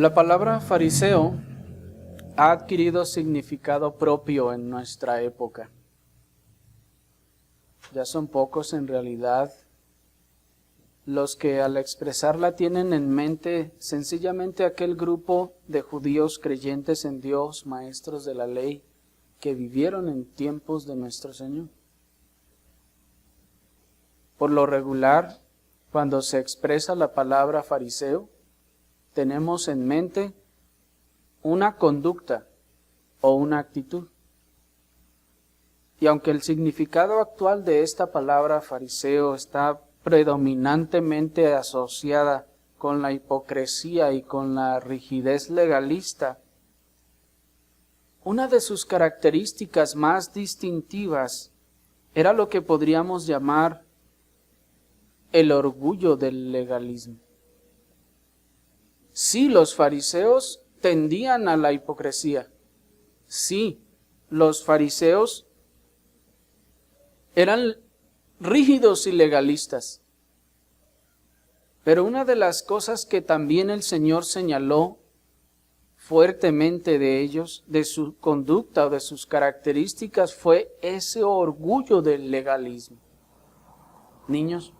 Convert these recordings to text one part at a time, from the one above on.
La palabra fariseo ha adquirido significado propio en nuestra época. Ya son pocos en realidad los que al expresarla tienen en mente sencillamente aquel grupo de judíos creyentes en Dios, maestros de la ley, que vivieron en tiempos de nuestro Señor. Por lo regular, cuando se expresa la palabra fariseo, tenemos en mente una conducta o una actitud. Y aunque el significado actual de esta palabra fariseo está predominantemente asociada con la hipocresía y con la rigidez legalista, una de sus características más distintivas era lo que podríamos llamar el orgullo del legalismo. Sí, los fariseos tendían a la hipocresía. Sí, los fariseos eran rígidos y legalistas. Pero una de las cosas que también el Señor señaló fuertemente de ellos, de su conducta o de sus características, fue ese orgullo del legalismo. Niños,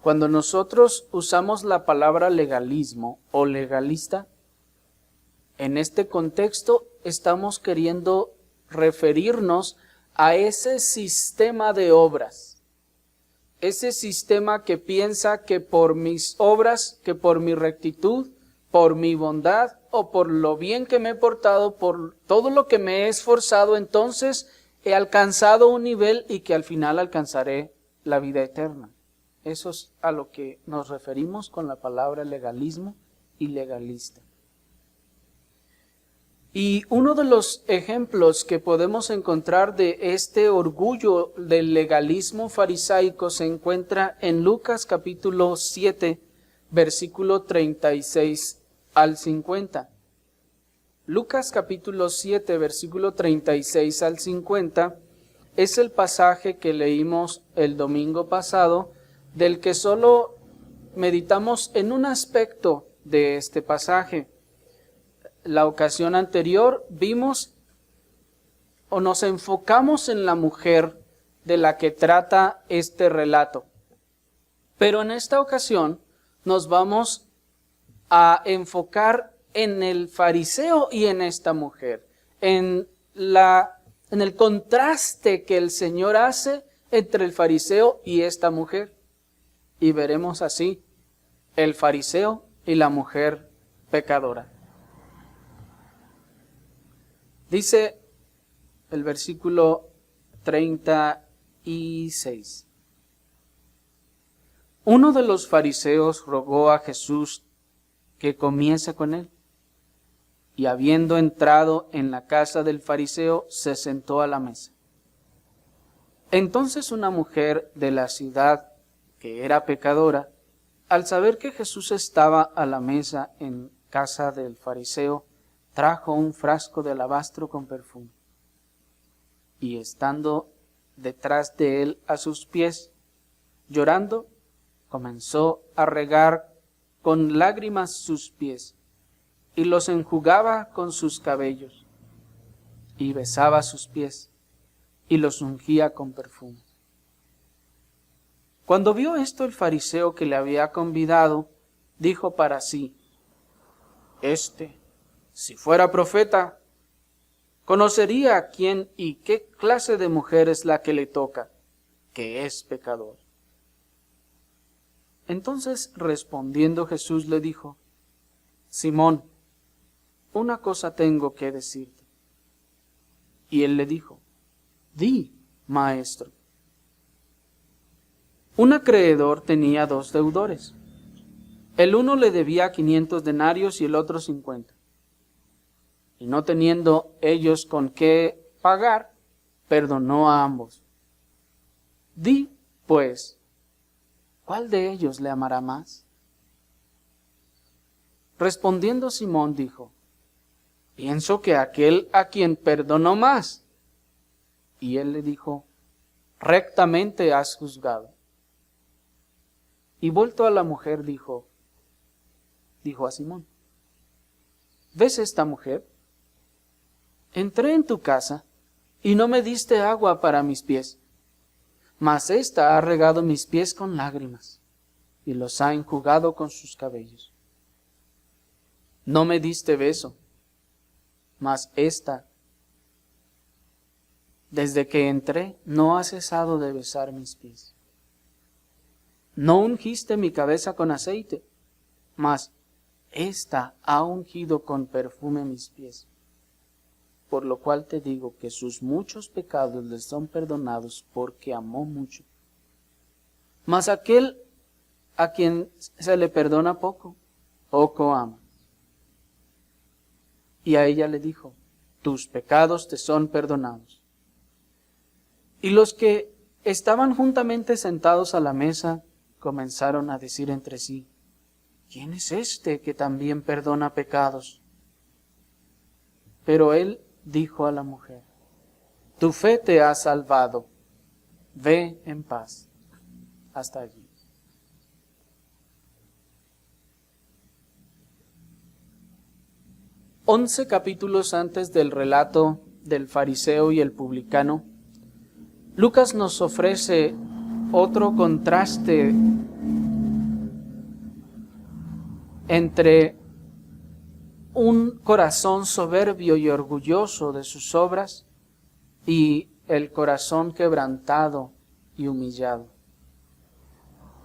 cuando nosotros usamos la palabra legalismo o legalista, en este contexto estamos queriendo referirnos a ese sistema de obras, ese sistema que piensa que por mis obras, que por mi rectitud, por mi bondad o por lo bien que me he portado, por todo lo que me he esforzado, entonces he alcanzado un nivel y que al final alcanzaré la vida eterna. Eso es a lo que nos referimos con la palabra legalismo y legalista. Y uno de los ejemplos que podemos encontrar de este orgullo del legalismo farisaico se encuentra en Lucas capítulo 7, versículo 36 al 50. Lucas capítulo 7, versículo 36 al 50 es el pasaje que leímos el domingo pasado, del que solo meditamos en un aspecto de este pasaje. La ocasión anterior vimos o nos enfocamos en la mujer de la que trata este relato. Pero en esta ocasión nos vamos a enfocar en el fariseo y en esta mujer, en el contraste que el Señor hace entre el fariseo y esta mujer. Y veremos así el fariseo y la mujer pecadora. Dice el versículo 36. Uno de los fariseos rogó a Jesús que comiese con él, y habiendo entrado en la casa del fariseo, se sentó a la mesa. Entonces una mujer de la ciudad, que era pecadora, al saber que Jesús estaba a la mesa en casa del fariseo, trajo un frasco de alabastro con perfume, y estando detrás de él a sus pies, llorando, comenzó a regar con lágrimas sus pies, y los enjugaba con sus cabellos, y besaba sus pies, y los ungía con perfume. Cuando vio esto el fariseo que le había convidado, dijo para sí: si fuera profeta, conocería a quién y qué clase de mujer es la que le toca, que es pecador. Entonces respondiendo Jesús le dijo: Simón, una cosa tengo que decirte. Y él le dijo: Di, maestro. Un acreedor tenía 2 deudores. El uno le debía 500 denarios y el otro 50. Y no teniendo ellos con qué pagar, perdonó a ambos. Di, pues, ¿cuál de ellos le amará más? Respondiendo Simón dijo: Pienso que aquel a quien perdonó más. Y él le dijo: Rectamente has juzgado. Y vuelto a la mujer dijo a Simón: ¿ves esta mujer? Entré en tu casa y no me diste agua para mis pies, mas ésta ha regado mis pies con lágrimas y los ha enjugado con sus cabellos. No me diste beso, mas ésta, desde que entré, no ha cesado de besar mis pies. No ungiste mi cabeza con aceite, mas ésta ha ungido con perfume mis pies. Por lo cual te digo que sus muchos pecados les son perdonados, porque amó mucho. Mas aquel a quien se le perdona poco, poco ama. Y a ella le dijo, tus pecados te son perdonados. Y los que estaban juntamente sentados a la mesa comenzaron a decir entre sí, ¿quién es este que también perdona pecados? Pero él dijo a la mujer, tu fe te ha salvado, ve en paz. Hasta allí. Once capítulos antes del relato del fariseo y el publicano, Lucas nos ofrece otro contraste entre un corazón soberbio y orgulloso de sus obras y el corazón quebrantado y humillado.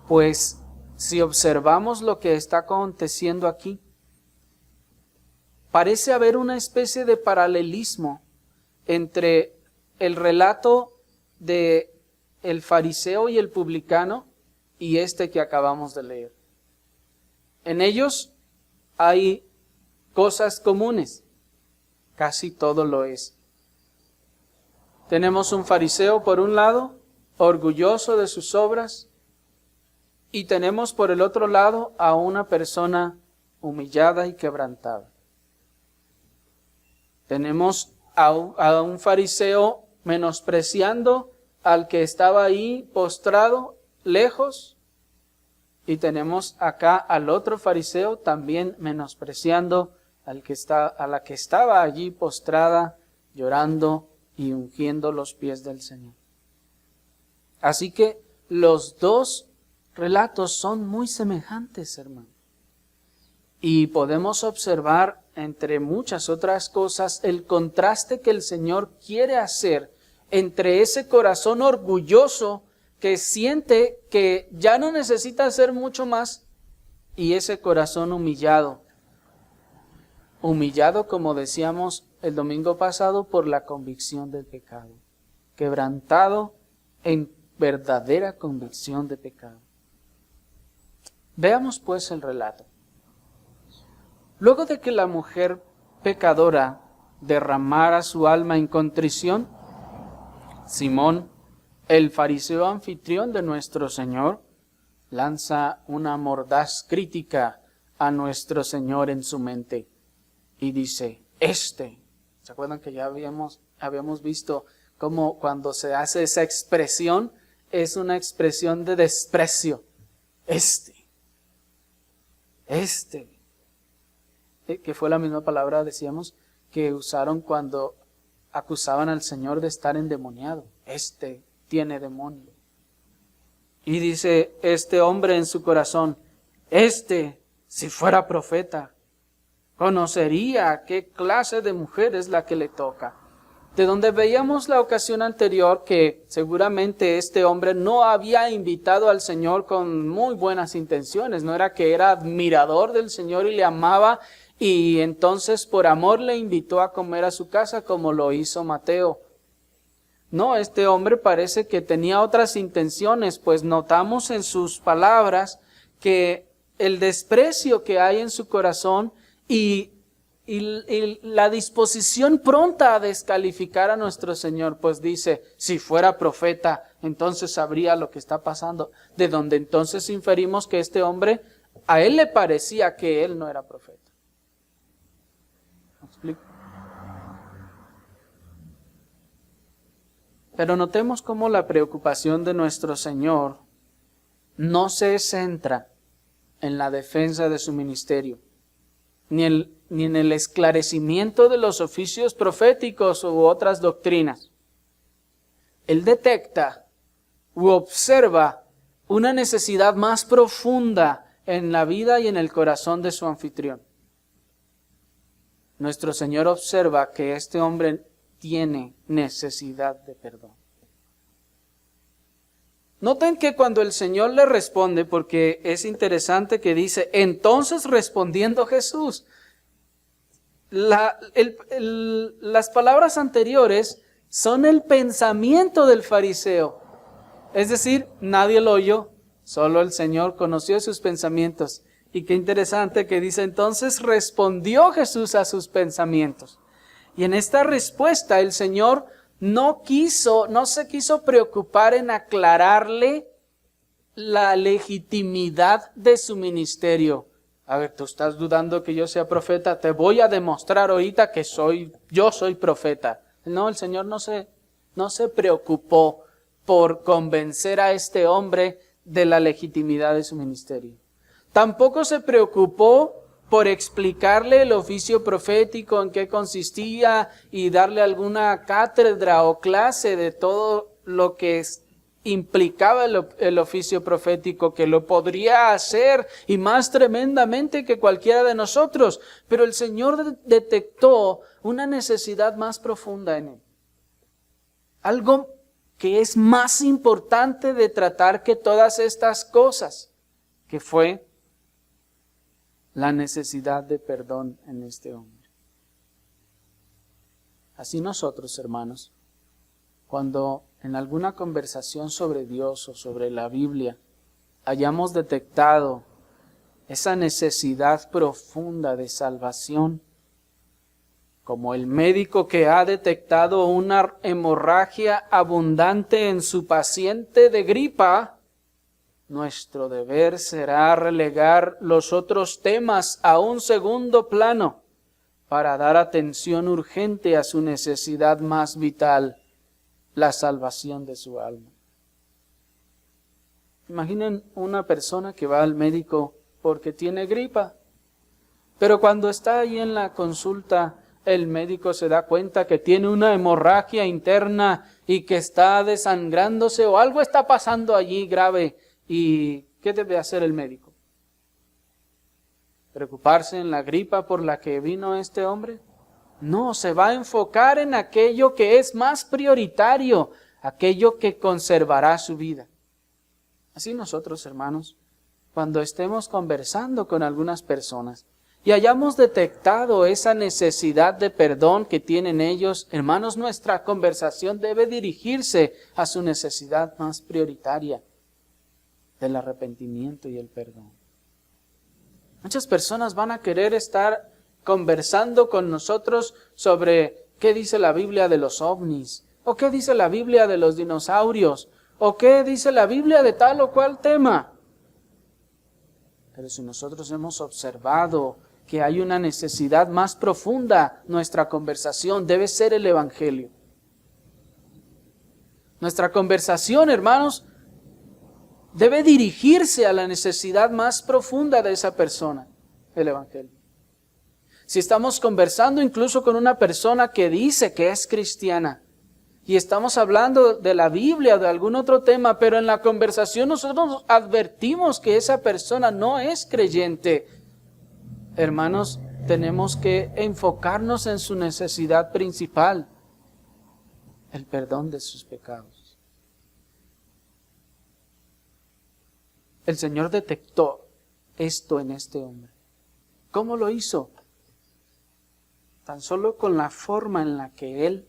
Pues si observamos lo que está aconteciendo aquí, parece haber una especie de paralelismo entre el relato de el fariseo y el publicano y este que acabamos de leer. En ellos hay cosas comunes, casi todo lo es. Tenemos un fariseo por un lado, orgulloso de sus obras, y tenemos por el otro lado a una persona humillada y quebrantada. Tenemos a un fariseo menospreciando al que estaba ahí postrado, lejos, y tenemos acá al otro fariseo también menospreciando a la que estaba allí postrada, llorando y ungiendo los pies del Señor. Así que los dos relatos son muy semejantes, hermano. Y podemos observar, entre muchas otras cosas, el contraste que el Señor quiere hacer entre ese corazón orgulloso que siente que ya no necesita hacer mucho más y ese corazón humillado. Humillado, como decíamos el domingo pasado, por la convicción del pecado. Quebrantado en verdadera convicción de pecado. Veamos pues el relato. Luego de que la mujer pecadora derramara su alma en contrición, Simón, el fariseo anfitrión de nuestro Señor, lanza una mordaz crítica a nuestro Señor en su mente y dice, ¿se acuerdan que ya habíamos visto cómo cuando se hace esa expresión es una expresión de desprecio? Que fue la misma palabra, decíamos, que usaron cuando acusaban al Señor de estar endemoniado. Tiene demonio. Y dice este hombre en su corazón, si fuera profeta, conocería qué clase de mujer es la que le toca. De donde veíamos la ocasión anterior que seguramente este hombre no había invitado al Señor con muy buenas intenciones, no era que era admirador del Señor y le amaba y entonces por amor le invitó a comer a su casa como lo hizo Mateo. No, este hombre parece que tenía otras intenciones, pues notamos en sus palabras que el desprecio que hay en su corazón y la disposición pronta a descalificar a nuestro Señor, pues dice, si fuera profeta, entonces sabría lo que está pasando, de donde entonces inferimos que este hombre, a él le parecía que él no era profeta. ¿Me explico? Pero notemos cómo la preocupación de nuestro Señor no se centra en la defensa de su ministerio. ni en el esclarecimiento de los oficios proféticos u otras doctrinas. Él detecta u observa una necesidad más profunda en la vida y en el corazón de su anfitrión. Nuestro Señor observa que este hombre tiene necesidad de perdón. Noten que cuando el Señor le responde, porque es interesante que dice, entonces respondiendo Jesús, las palabras anteriores son el pensamiento del fariseo. Es decir, nadie lo oyó, solo el Señor conoció sus pensamientos. Y qué interesante que dice, entonces respondió Jesús a sus pensamientos. Y en esta respuesta el Señor no se quiso preocupar en aclararle la legitimidad de su ministerio. A ver, tú estás dudando que yo sea profeta, te voy a demostrar ahorita que yo soy profeta. No, el Señor no se preocupó por convencer a este hombre de la legitimidad de su ministerio. Tampoco se preocupó por explicarle el oficio profético, en qué consistía y darle alguna cátedra o clase de todo lo que implicaba el oficio profético, que lo podría hacer y más tremendamente que cualquiera de nosotros. Pero el Señor detectó una necesidad más profunda en él. Algo que es más importante de tratar que todas estas cosas, que fue la necesidad de perdón en este hombre. Así nosotros, hermanos, cuando en alguna conversación sobre Dios o sobre la Biblia hayamos detectado esa necesidad profunda de salvación, como el médico que ha detectado una hemorragia abundante en su paciente de gripa, nuestro deber será relegar los otros temas a un segundo plano para dar atención urgente a su necesidad más vital, la salvación de su alma. Imaginen una persona que va al médico porque tiene gripa, pero cuando está ahí en la consulta, el médico se da cuenta que tiene una hemorragia interna y que está desangrándose o algo está pasando allí grave. ¿Y qué debe hacer el médico? ¿Preocuparse en la gripa por la que vino este hombre? No, se va a enfocar en aquello que es más prioritario, aquello que conservará su vida. Así nosotros, hermanos, cuando estemos conversando con algunas personas y hayamos detectado esa necesidad de perdón que tienen ellos, hermanos, nuestra conversación debe dirigirse a su necesidad más prioritaria, del arrepentimiento y el perdón. Muchas personas van a querer estar conversando con nosotros sobre qué dice la Biblia de los ovnis, o qué dice la Biblia de los dinosaurios, o qué dice la Biblia de tal o cual tema. Pero si nosotros hemos observado que hay una necesidad más profunda, nuestra conversación debe ser el Evangelio. Nuestra conversación, hermanos, debe dirigirse a la necesidad más profunda de esa persona, el Evangelio. Si estamos conversando incluso con una persona que dice que es cristiana y estamos hablando de la Biblia o de algún otro tema, pero en la conversación nosotros advertimos que esa persona no es creyente, hermanos, tenemos que enfocarnos en su necesidad principal, el perdón de sus pecados. El Señor detectó esto en este hombre. ¿Cómo lo hizo? Tan solo con la forma en la que Él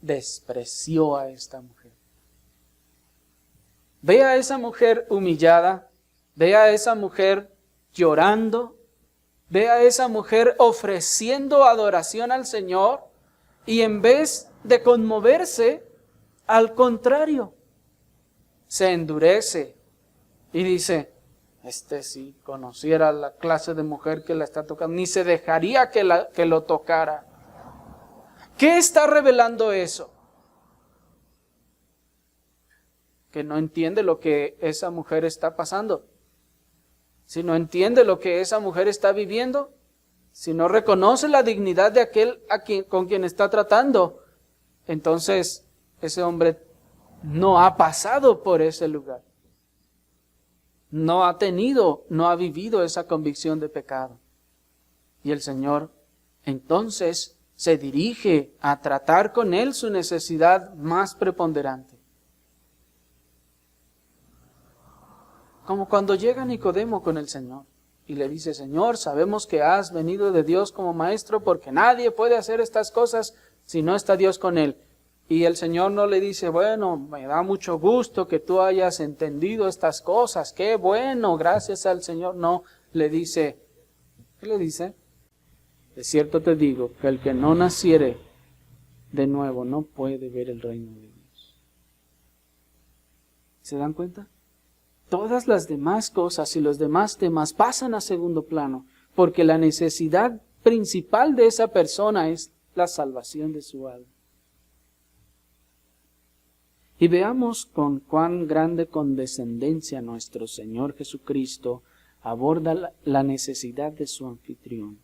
despreció a esta mujer. Ve a esa mujer humillada, ve a esa mujer llorando, ve a esa mujer ofreciendo adoración al Señor y en vez de conmoverse, al contrario, se endurece. Y dice, si conociera la clase de mujer que la está tocando, ni se dejaría que lo tocara. ¿Qué está revelando eso? Que no entiende lo que esa mujer está pasando. Si no entiende lo que esa mujer está viviendo, si no reconoce la dignidad de aquel con quien está tratando, entonces ese hombre no ha pasado por ese lugar. No ha vivido esa convicción de pecado. Y el Señor entonces se dirige a tratar con él su necesidad más preponderante. Como cuando llega Nicodemo con el Señor y le dice: Señor, sabemos que has venido de Dios como maestro, porque nadie puede hacer estas cosas si no está Dios con él. Y el Señor no le dice: bueno, me da mucho gusto que tú hayas entendido estas cosas, qué bueno, gracias al Señor. No, le dice, ¿qué le dice? De cierto te digo que el que no naciere de nuevo no puede ver el reino de Dios. ¿Se dan cuenta? Todas las demás cosas y los demás temas pasan a segundo plano, porque la necesidad principal de esa persona es la salvación de su alma. Y veamos con cuán grande condescendencia nuestro Señor Jesucristo aborda la necesidad de su anfitrión.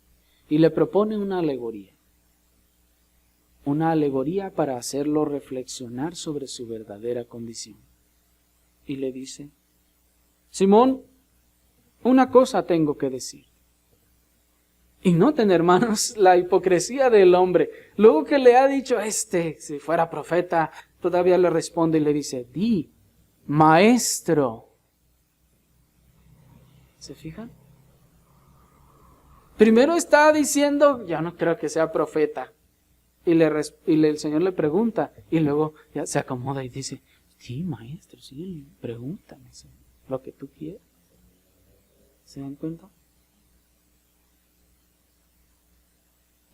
Y le propone una alegoría para hacerlo reflexionar sobre su verdadera condición. Y le dice: Simón, una cosa tengo que decir. Y noten, hermanos, la hipocresía del hombre. Luego que le ha dicho si fuera profeta, todavía le responde y le dice: di, maestro. ¿Se fijan? Primero está diciendo: yo no creo que sea profeta. Y el Señor le pregunta, y luego ya se acomoda y dice: sí, maestro, sí, pregúntame lo que tú quieras. ¿Se dan cuenta?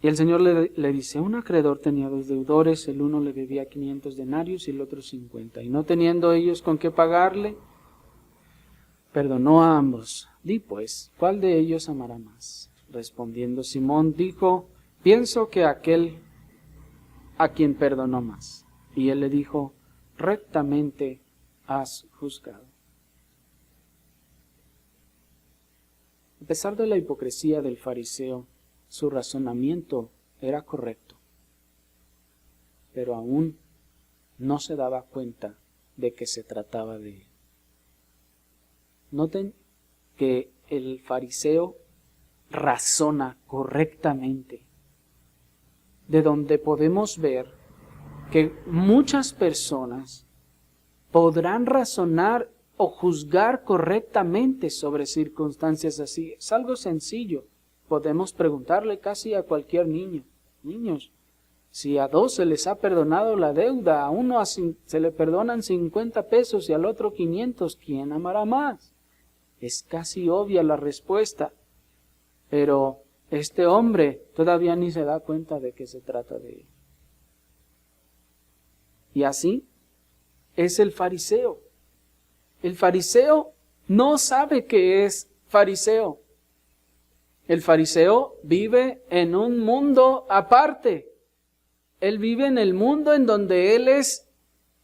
Y el Señor le dice: un acreedor tenía 2 deudores, el uno le debía 500 denarios y el otro 50. Y no teniendo ellos con qué pagarle, perdonó a ambos. Di pues, ¿cuál de ellos amará más? Respondiendo Simón dijo: pienso que aquel a quien perdonó más. Y él le dijo: rectamente has juzgado. A pesar de la hipocresía del fariseo, su razonamiento era correcto, pero aún no se daba cuenta de que se trataba de él. Noten que el fariseo razona correctamente, de donde podemos ver que muchas personas podrán razonar o juzgar correctamente sobre circunstancias así. Es algo sencillo. Podemos preguntarle casi a cualquier niño: niños, si a 2 se les ha perdonado la deuda, a uno se le perdonan 50 pesos y al otro 500, ¿quién amará más? Es casi obvia la respuesta, pero este hombre todavía ni se da cuenta de que se trata de él. Y así es el fariseo. El fariseo no sabe que es fariseo. El fariseo vive en un mundo aparte. Él vive en el mundo en donde él es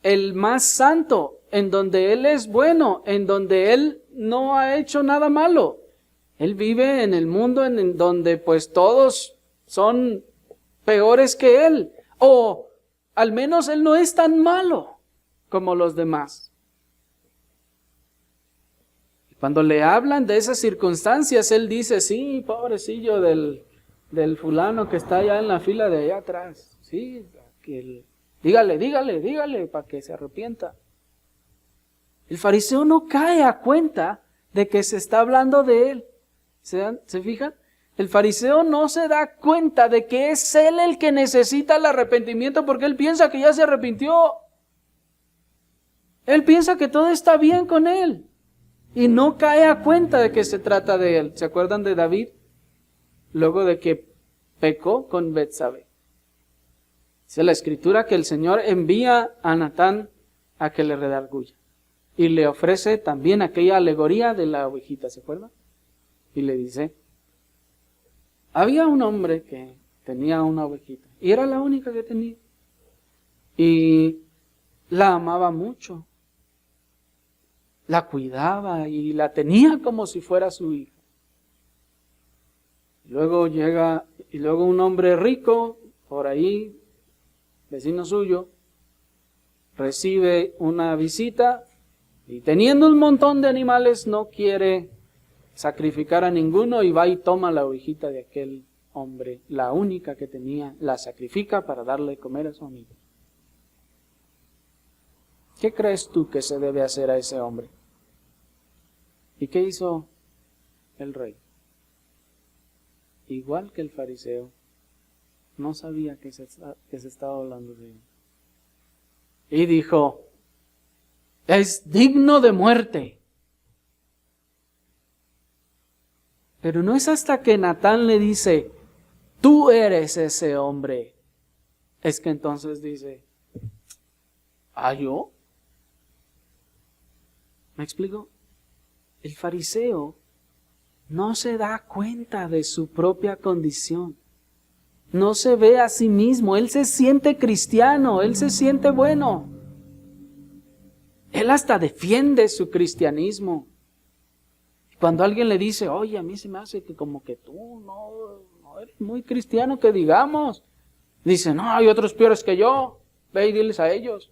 el más santo, en donde él es bueno, en donde él no ha hecho nada malo. Él vive en el mundo en donde pues todos son peores que él, o al menos él no es tan malo como los demás. Cuando le hablan de esas circunstancias, él dice: sí, pobrecillo del fulano que está allá en la fila de allá atrás. Sí, dígale, para que se arrepienta. El fariseo no cae a cuenta de que se está hablando de él. ¿Se fijan? El fariseo no se da cuenta de que es él el que necesita el arrepentimiento, porque él piensa que ya se arrepintió. Él piensa que todo está bien con él. Y no cae a cuenta de que se trata de él. ¿Se acuerdan de David? Luego de que pecó con Betsabé. Dice la Escritura que el Señor envía a Natán a que le redarguya. Y le ofrece también aquella alegoría de la ovejita, ¿se acuerdan? Y le dice: había un hombre que tenía una ovejita. Y era la única que tenía. Y la amaba mucho. La cuidaba y la tenía como si fuera su hija. Luego llega, y luego un hombre rico, por ahí, vecino suyo, recibe una visita y teniendo un montón de animales no quiere sacrificar a ninguno y va y toma la ovejita de aquel hombre, la única que tenía, la sacrifica para darle de comer a su amigo. ¿Qué crees tú que se debe hacer a ese hombre? ¿Y qué hizo el rey? Igual que el fariseo, no sabía que se estaba hablando de él. Y dijo, es digno de muerte. Pero no es hasta que Natán le dice, tú eres ese hombre, es que entonces dice, ¿ah, yo? ¿Me explico? El fariseo no se da cuenta de su propia condición. No se ve a sí mismo. Él se siente cristiano, él se siente bueno. Él hasta defiende su cristianismo. Cuando alguien le dice, oye, a mí se me hace que como que tú no eres muy cristiano, que digamos. Dice, no, hay otros peores que yo. Ve y diles a ellos.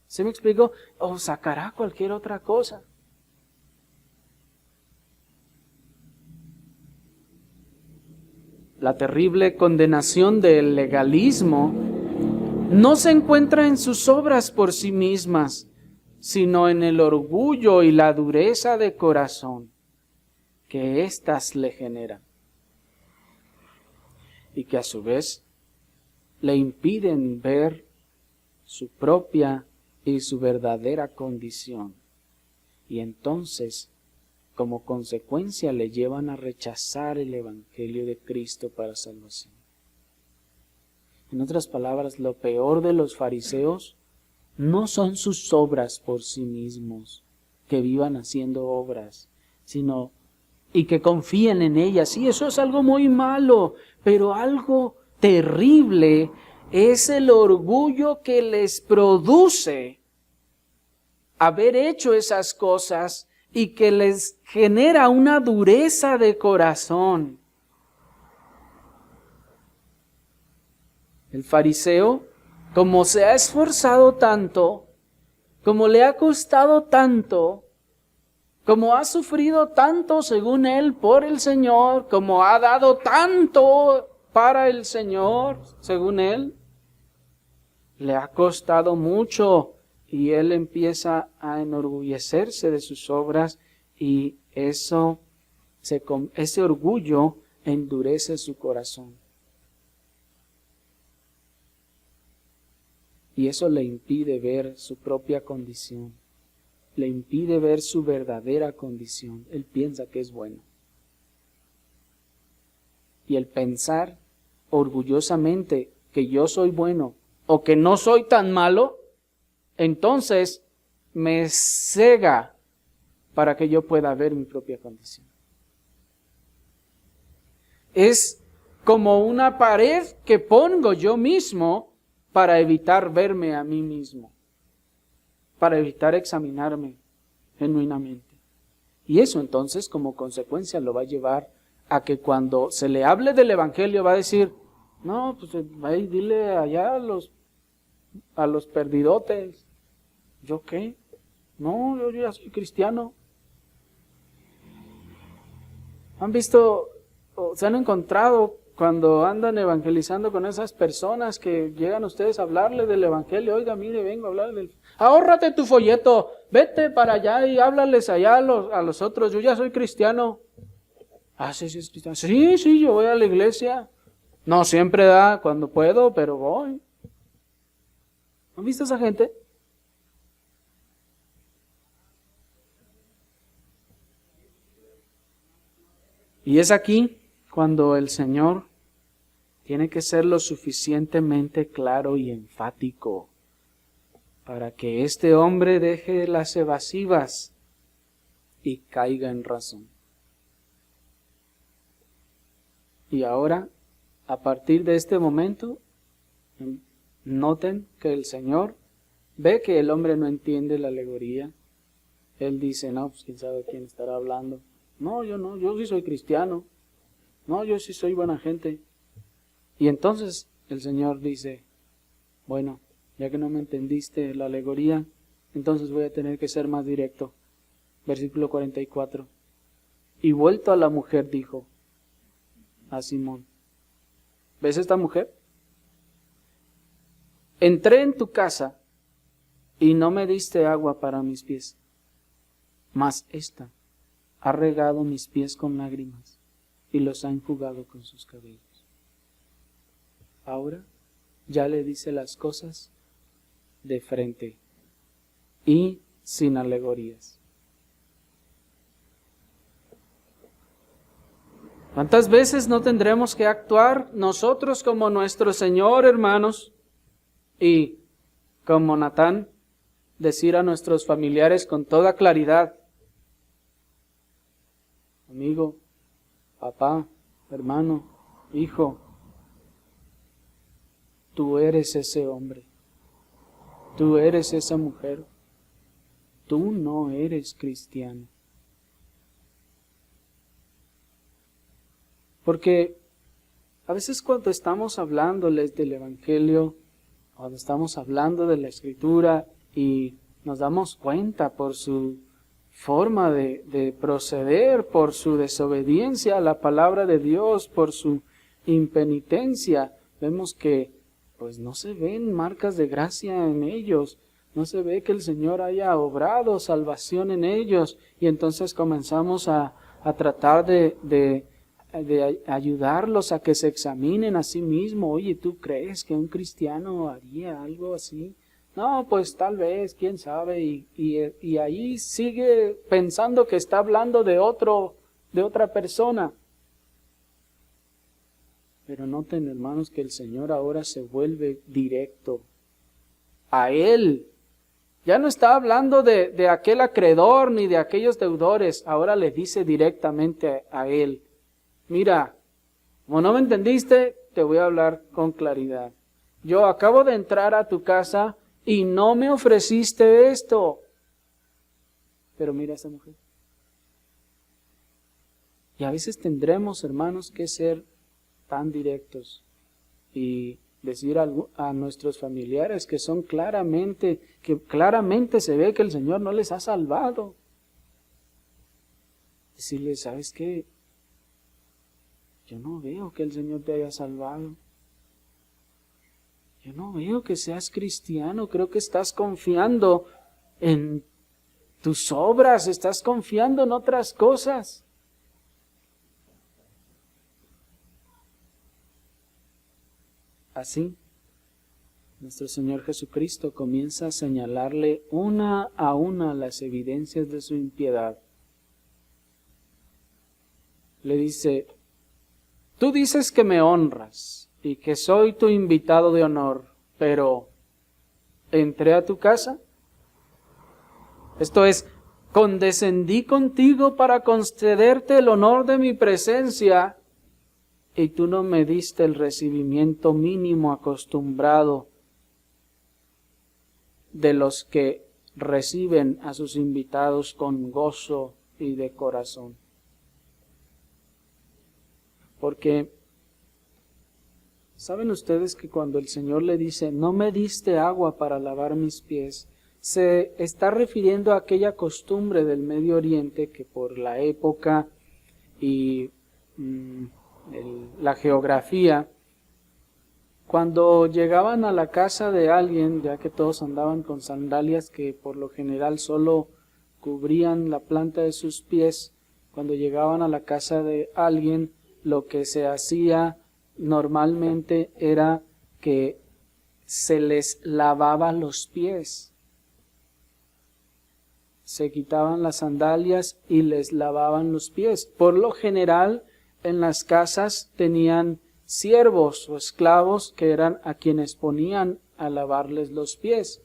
¿Sí me explico? O sacará cualquier otra cosa. La terrible condenación del legalismo no se encuentra en sus obras por sí mismas, sino en el orgullo y la dureza de corazón que éstas le generan, y que a su vez le impiden ver su propia y su verdadera condición, y entonces, como consecuencia, le llevan a rechazar el Evangelio de Cristo para salvación. En otras palabras, lo peor de los fariseos no son sus obras por sí mismos, que vivan haciendo obras, sino y que confíen en ellas. Sí, eso es algo muy malo, pero algo terrible es el orgullo que les produce haber hecho esas cosas y que les genera una dureza de corazón. El fariseo, como se ha esforzado tanto, como le ha costado tanto, como ha sufrido tanto según él por el Señor, como ha dado tanto para el Señor según él, le ha costado mucho y él empieza a enorgullecerse de sus obras y ese orgullo endurece su corazón. Y eso le impide ver su propia condición. Le impide ver su verdadera condición. Él piensa que es bueno. Y el pensar orgullosamente que yo soy bueno o que no soy tan malo, entonces me cega para que yo pueda ver mi propia condición. Es como una pared que pongo yo mismo para evitar verme a mí mismo, para evitar examinarme genuinamente. Y eso entonces como consecuencia lo va a llevar a que cuando se le hable del Evangelio va a decir, no, pues ahí dile allá a los perdidotes. ¿Yo qué? No, yo ya soy cristiano. ¿Han visto o se han encontrado cuando andan evangelizando con esas personas que llegan ustedes a hablarles del Evangelio? Oiga, mire, vengo a hablar del... Ahórrate tu folleto, vete para allá y háblales allá a los otros. Yo ya soy cristiano. Ah, sí, es cristiano. Sí, yo voy a la iglesia. No siempre da cuando puedo, pero voy. ¿Han visto a esa gente? Y es aquí cuando el Señor tiene que ser lo suficientemente claro y enfático para que este hombre deje las evasivas y caiga en razón. Y ahora, a partir de este momento, noten que el Señor ve que el hombre no entiende la alegoría. Él dice, no, pues quién sabe quién estará hablando. No, yo sí soy cristiano. No, yo sí soy buena gente. Y entonces el Señor dice, bueno, ya que no me entendiste la alegoría, entonces voy a tener que ser más directo. Versículo 44. Y vuelto a la mujer dijo a Simón, ¿ves esta mujer? Entré en tu casa y no me diste agua para mis pies, mas ésta ha regado mis pies con lágrimas y los ha enjugado con sus cabellos. Ahora ya le dice las cosas de frente y sin alegorías. ¿Cuántas veces no tendremos que actuar nosotros como nuestro Señor, hermanos? Y como Natán, decir a nuestros familiares con toda claridad, amigo, papá, hermano, hijo, tú eres ese hombre, tú eres esa mujer, tú no eres cristiano. Porque a veces cuando estamos hablándoles del Evangelio, cuando estamos hablando de la Escritura y nos damos cuenta por su forma de proceder, por su desobediencia a la palabra de Dios, por su impenitencia, vemos que pues no se ven marcas de gracia en ellos, no se ve que el Señor haya obrado salvación en ellos, y entonces comenzamos a tratar de ayudarlos a que se examinen a sí mismos. Oye, ¿tú crees que un cristiano haría algo así? No, pues tal vez, quién sabe, y ahí sigue pensando que está hablando de otra persona. Pero noten, hermanos, que el Señor ahora se vuelve directo a Él. Ya no está hablando de aquel acreedor ni de aquellos deudores, ahora le dice directamente a Él. Mira, como no me entendiste, te voy a hablar con claridad. Yo acabo de entrar a tu casa y no me ofreciste esto. Pero mira a esa mujer. Y a veces tendremos, hermanos, que ser tan directos y decir a nuestros familiares que claramente se ve que el Señor no les ha salvado. Decirles, ¿sabes qué? Yo no veo que el Señor te haya salvado. Yo no veo que seas cristiano. Creo que estás confiando en tus obras, estás confiando en otras cosas. Así, nuestro Señor Jesucristo comienza a señalarle una a una las evidencias de su impiedad. Le dice, tú dices que me honras y que soy tu invitado de honor, pero ¿entré a tu casa? Esto es, condescendí contigo para concederte el honor de mi presencia y tú no me diste el recibimiento mínimo acostumbrado de los que reciben a sus invitados con gozo y de corazón. Porque, ¿saben ustedes que cuando el Señor le dice, no me diste agua para lavar mis pies, se está refiriendo a aquella costumbre del Medio Oriente que por la época y la geografía, cuando llegaban a la casa de alguien, ya que todos andaban con sandalias que por lo general solo cubrían la planta de sus pies, cuando llegaban a la casa de alguien, lo que se hacía normalmente era que se les lavaba los pies. Se quitaban las sandalias y les lavaban los pies. Por lo general, en las casas tenían siervos o esclavos que eran a quienes ponían a lavarles los pies.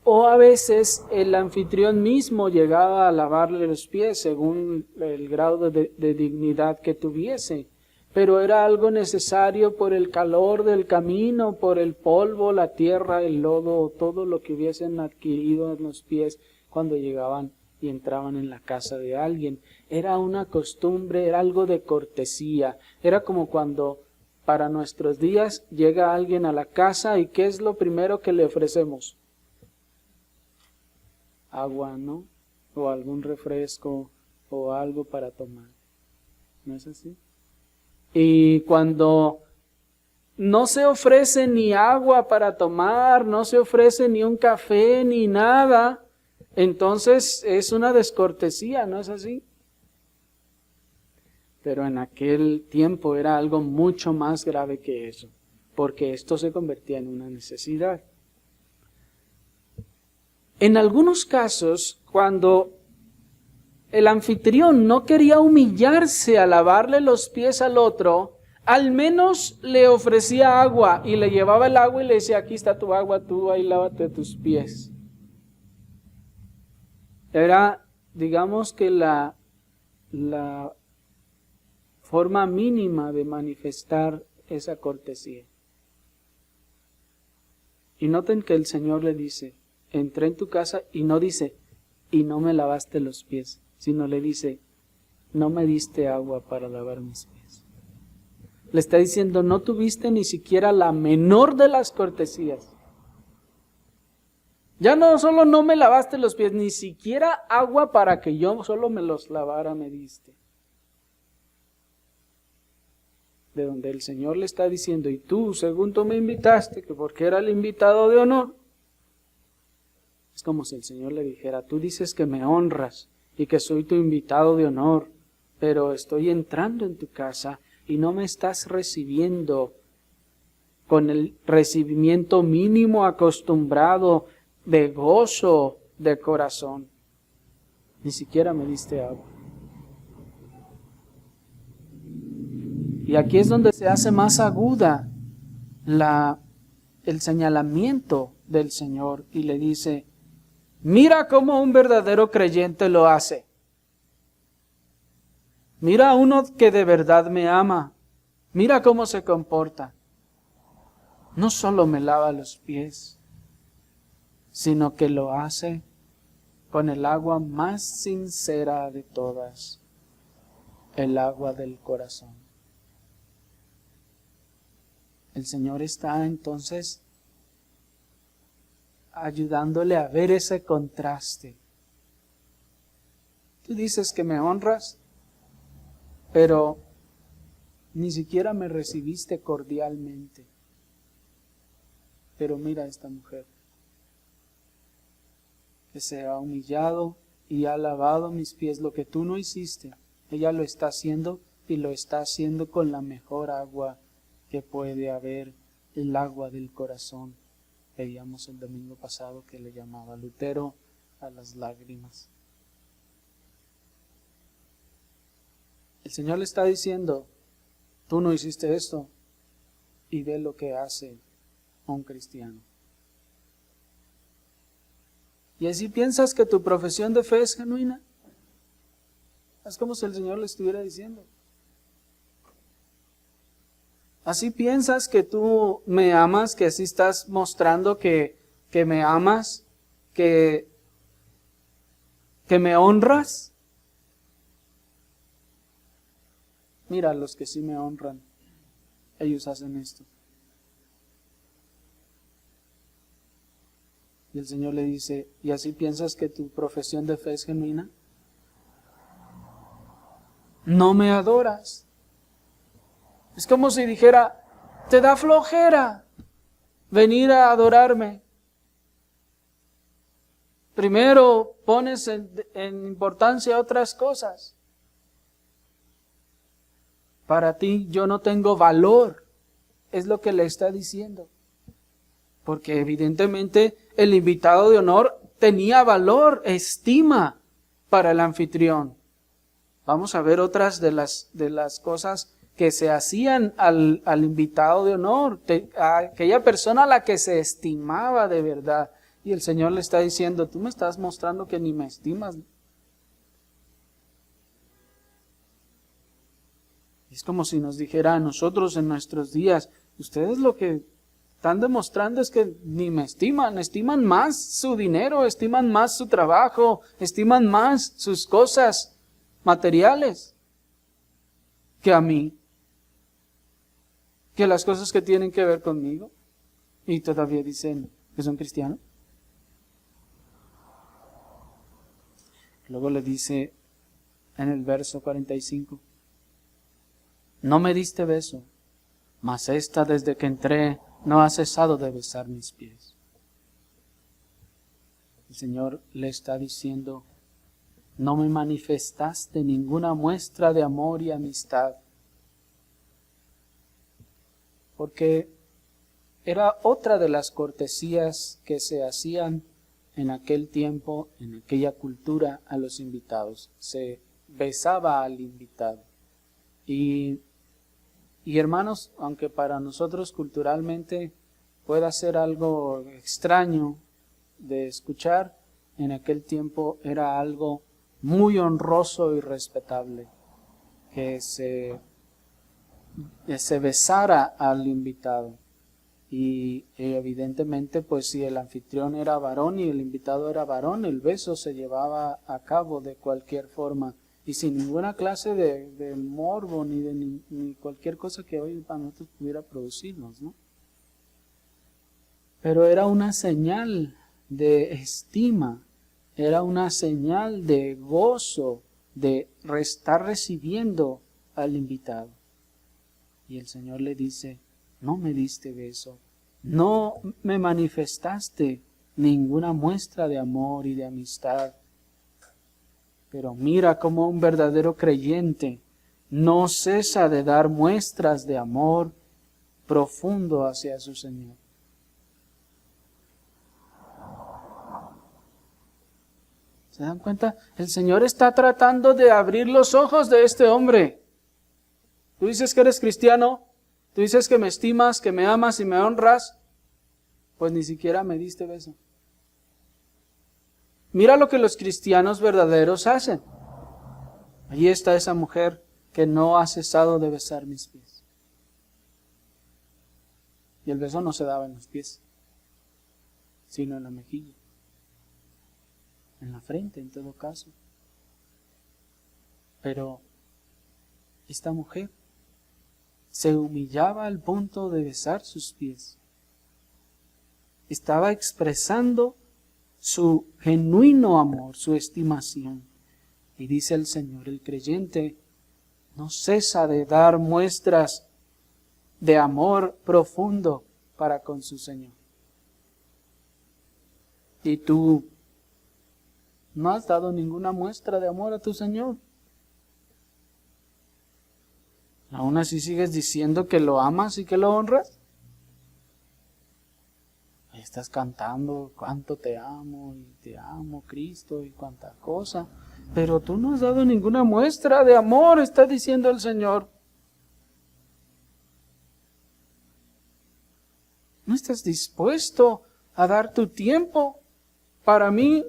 O a veces el anfitrión mismo llegaba a lavarle los pies según el grado de dignidad que tuviese. Pero era algo necesario por el calor del camino, por el polvo, la tierra, el lodo, todo lo que hubiesen adquirido en los pies cuando llegaban y entraban en la casa de alguien. Era una costumbre, era algo de cortesía. Era como cuando para nuestros días llega alguien a la casa y ¿qué es lo primero que le ofrecemos? Agua, ¿no? O algún refresco o algo para tomar. ¿No es así? Y cuando no se ofrece ni agua para tomar, no se ofrece ni un café ni nada, entonces es una descortesía, ¿no es así? Pero en aquel tiempo era algo mucho más grave que eso, porque esto se convertía en una necesidad. En algunos casos, cuando el anfitrión no quería humillarse a lavarle los pies al otro, al menos le ofrecía agua y le llevaba el agua y le decía, aquí está tu agua, tú ahí lávate tus pies. Era, digamos que la forma mínima de manifestar esa cortesía. Y noten que el Señor le dice, entré en tu casa y no dice, y no me lavaste los pies, sino le dice, no me diste agua para lavar mis pies. Le está diciendo, no tuviste ni siquiera la menor de las cortesías. Ya no solo no me lavaste los pies, ni siquiera agua para que yo solo me los lavara me diste. De donde el Señor le está diciendo, y tú, según tú me invitaste, que porque era el invitado de honor, es como si el Señor le dijera, tú dices que me honras y que soy tu invitado de honor, pero estoy entrando en tu casa y no me estás recibiendo con el recibimiento mínimo acostumbrado de gozo de corazón. Ni siquiera me diste agua. Y aquí es donde se hace más aguda el señalamiento del Señor y le dice, mira cómo un verdadero creyente lo hace. Mira a uno que de verdad me ama. Mira cómo se comporta. No solo me lava los pies, sino que lo hace con el agua más sincera de todas, el agua del corazón. El Señor está entonces ayudándole a ver ese contraste. Tú dices que me honras, pero ni siquiera me recibiste cordialmente. Pero mira a esta mujer, que se ha humillado y ha lavado mis pies, lo que tú no hiciste. Ella lo está haciendo y lo está haciendo con la mejor agua que puede haber, el agua del corazón. Veíamos el domingo pasado que le llamaba Lutero a las lágrimas. El Señor le está diciendo, tú no hiciste esto, y ve lo que hace un cristiano. ¿Y así piensas que tu profesión de fe es genuina? Es como si el Señor le estuviera diciendo. ¿Así piensas que tú me amas, que así estás mostrando que me amas, que me honras? Mira, los que sí me honran, ellos hacen esto. Y el Señor le dice, ¿y así piensas que tu profesión de fe es genuina? No me adoras. Es como si dijera, te da flojera venir a adorarme. Primero pones en importancia otras cosas. Para ti yo no tengo valor, es lo que le está diciendo. Porque evidentemente el invitado de honor tenía valor, estima para el anfitrión. Vamos a ver otras de las cosas que se hacían al invitado de honor, a aquella persona a la que se estimaba de verdad. Y el Señor le está diciendo, tú me estás mostrando que ni me estimas. Es como si nos dijera a nosotros en nuestros días, ustedes lo que están demostrando es que ni me estiman más su dinero, estiman más su trabajo, estiman más sus cosas materiales que a mí, que las cosas que tienen que ver conmigo. Y todavía dicen que son cristianos. Luego le dice en el verso 45, no me diste beso, mas esta desde que entré no ha cesado de besar mis pies. El Señor le está diciendo, no me manifestaste ninguna muestra de amor y amistad. Porque era otra de las cortesías que se hacían en aquel tiempo, en aquella cultura, a los invitados. Se besaba al invitado. Y hermanos, aunque para nosotros culturalmente pueda ser algo extraño de escuchar, en aquel tiempo era algo muy honroso y respetable que se besara al invitado. Y evidentemente, pues si el anfitrión era varón y el invitado era varón, el beso se llevaba a cabo de cualquier forma y sin ninguna clase de morbo ni cualquier cosa que hoy para nosotros pudiera producirnos, ¿no? Pero era una señal de estima, era una señal de gozo, de estar recibiendo al invitado. Y el Señor le dice, no me diste beso, no me manifestaste ninguna muestra de amor y de amistad. Pero mira cómo un verdadero creyente no cesa de dar muestras de amor profundo hacia su Señor. ¿Se dan cuenta? El Señor está tratando de abrir los ojos de este hombre. Tú dices que eres cristiano, tú dices que me estimas, que me amas y me honras, pues ni siquiera me diste beso. Mira lo que los cristianos verdaderos hacen. Allí está esa mujer que no ha cesado de besar mis pies. Y el beso no se daba en los pies, sino en la mejilla, en la frente en todo caso. Pero esta mujer se humillaba al punto de besar sus pies. Estaba expresando su genuino amor, su estimación. Y dice el Señor, el creyente no cesa de dar muestras de amor profundo para con su Señor. Y tú no has dado ninguna muestra de amor a tu Señor. ¿Aún así sigues diciendo que lo amas y que lo honras? Ahí estás cantando cuánto te amo y te amo Cristo y cuánta cosa. Pero tú no has dado ninguna muestra de amor, está diciendo el Señor. ¿No estás dispuesto a dar tu tiempo para mí?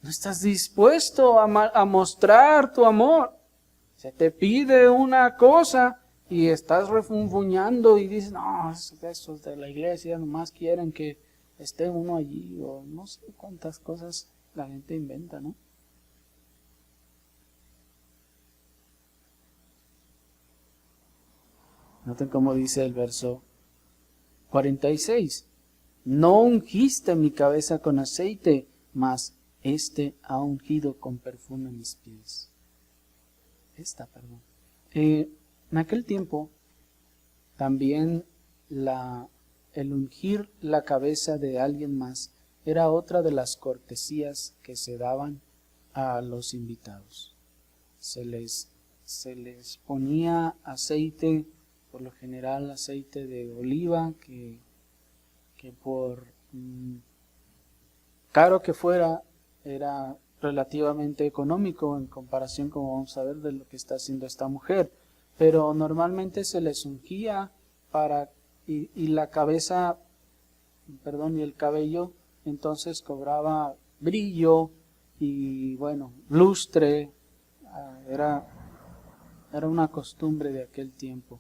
¿No estás dispuesto a mostrar tu amor? Se te pide una cosa y estás refunfuñando y dices, no, esos de la iglesia nomás quieren que esté uno allí, o no sé cuántas cosas la gente inventa, ¿no? Noten cómo dice el verso 46. No ungiste mi cabeza con aceite, mas ha ungido con perfume mis pies. En aquel tiempo, también el ungir la cabeza de alguien más era otra de las cortesías que se daban a los invitados. Se les ponía aceite, por lo general aceite de oliva, que por caro que fuera, era relativamente económico en comparación, como vamos a ver, de lo que está haciendo esta mujer. Pero normalmente se les ungía y la cabeza, y el cabello, entonces cobraba brillo y lustre. Era una costumbre de aquel tiempo.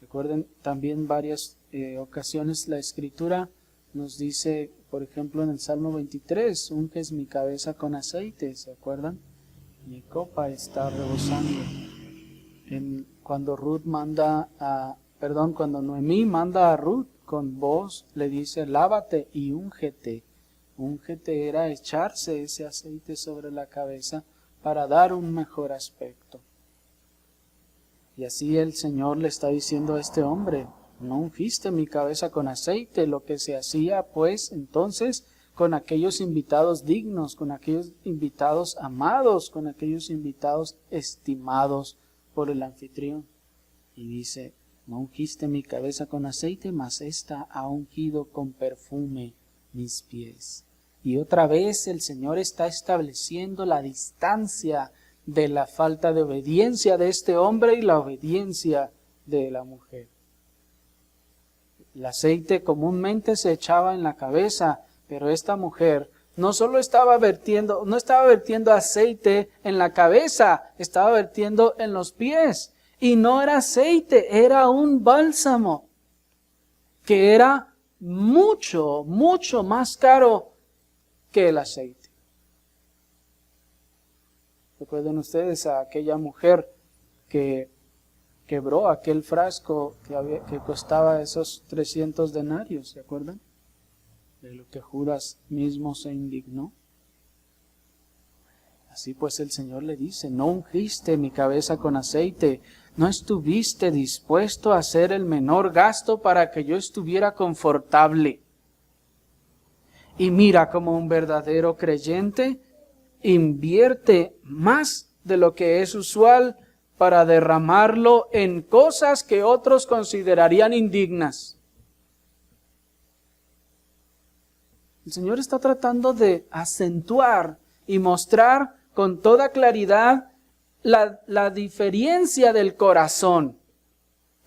Recuerden también varias ocasiones la Escritura nos dice, por ejemplo en el Salmo 23, unges mi cabeza con aceite, ¿se acuerdan? Mi copa está rebosando. Cuando Noemí manda a Ruth con voz, le dice, lávate y úngete. Úngete era echarse ese aceite sobre la cabeza para dar un mejor aspecto. Y así el Señor le está diciendo a este hombre, no ungiste mi cabeza con aceite, lo que se hacía pues entonces con aquellos invitados dignos, con aquellos invitados amados, con aquellos invitados estimados por el anfitrión. Y dice, no ungiste mi cabeza con aceite, mas ésta ha ungido con perfume mis pies. Y otra vez el Señor está estableciendo la distancia de la falta de obediencia de este hombre y la obediencia de la mujer. El aceite comúnmente se echaba en la cabeza, pero esta mujer no estaba vertiendo aceite en la cabeza, estaba vertiendo en los pies. Y no era aceite, era un bálsamo que era mucho, mucho más caro que el aceite. ¿Recuerdan ustedes a aquella mujer que quebró aquel frasco que costaba esos 300 denarios? ¿Se acuerdan? De lo que Judas mismo se indignó. Así pues el Señor le dice, no ungiste mi cabeza con aceite, no estuviste dispuesto a hacer el menor gasto para que yo estuviera confortable. Y mira como un verdadero creyente invierte más de lo que es usual para derramarlo en cosas que otros considerarían indignas. El Señor está tratando de acentuar y mostrar con toda claridad la diferencia del corazón.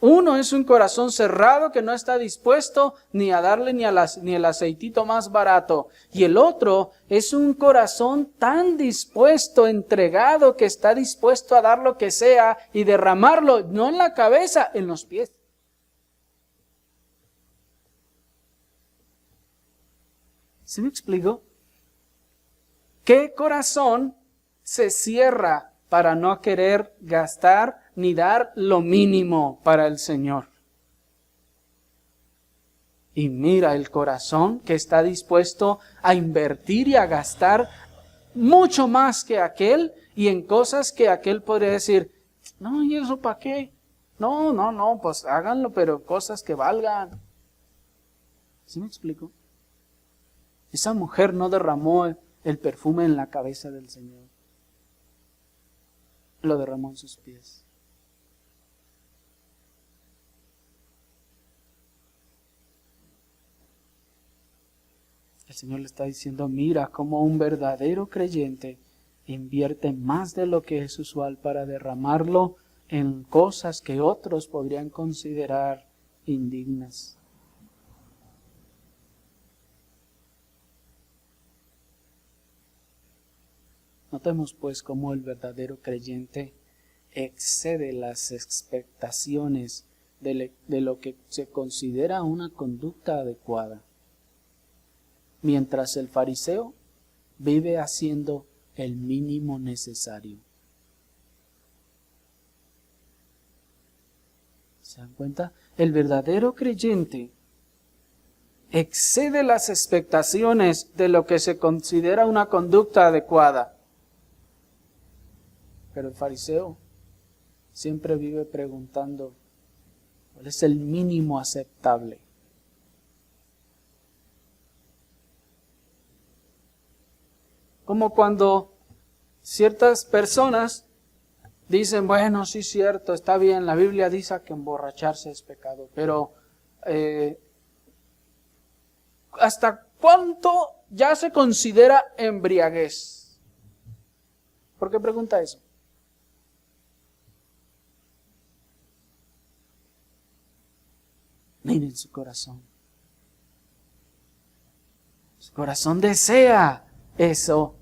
Uno es un corazón cerrado que no está dispuesto ni a darle ni el aceitito más barato. Y el otro es un corazón tan dispuesto, entregado, que está dispuesto a dar lo que sea y derramarlo, no en la cabeza, en los pies. ¿Sí me explico? ¿Qué corazón se cierra para no querer gastar ni dar lo mínimo para el Señor? Y mira el corazón que está dispuesto a invertir y a gastar mucho más que aquel, y en cosas que aquel podría decir, no, ¿y eso para qué? No, pues háganlo, pero cosas que valgan. ¿Sí me explico? Esa mujer no derramó el perfume en la cabeza del Señor. Lo derramó en sus pies. El Señor le está diciendo, mira cómo un verdadero creyente invierte más de lo que es usual para derramarlo en cosas que otros podrían considerar indignas. Notemos pues cómo el verdadero creyente excede las expectaciones de lo que se considera una conducta adecuada, mientras el fariseo vive haciendo el mínimo necesario. ¿Se dan cuenta? El verdadero creyente excede las expectaciones de lo que se considera una conducta adecuada. Pero el fariseo siempre vive preguntando, ¿cuál es el mínimo aceptable? Como cuando ciertas personas dicen, bueno, sí es cierto, está bien, la Biblia dice que emborracharse es pecado, pero ¿hasta cuánto ya se considera embriaguez? ¿Por qué pregunta eso? Miren su corazón. Su corazón desea eso,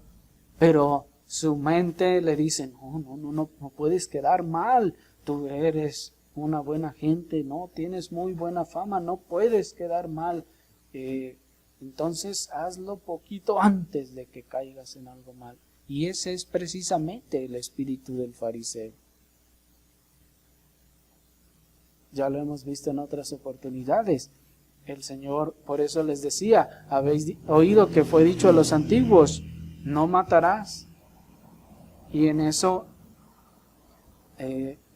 pero su mente le dice, no puedes quedar mal. Tú eres una buena gente, no, tienes muy buena fama, no puedes quedar mal. Entonces hazlo poquito antes de que caigas en algo mal. Y ese es precisamente el espíritu del fariseo. Ya lo hemos visto en otras oportunidades. El Señor, por eso les decía, habéis oído que fue dicho a los antiguos, no matarás. Y en eso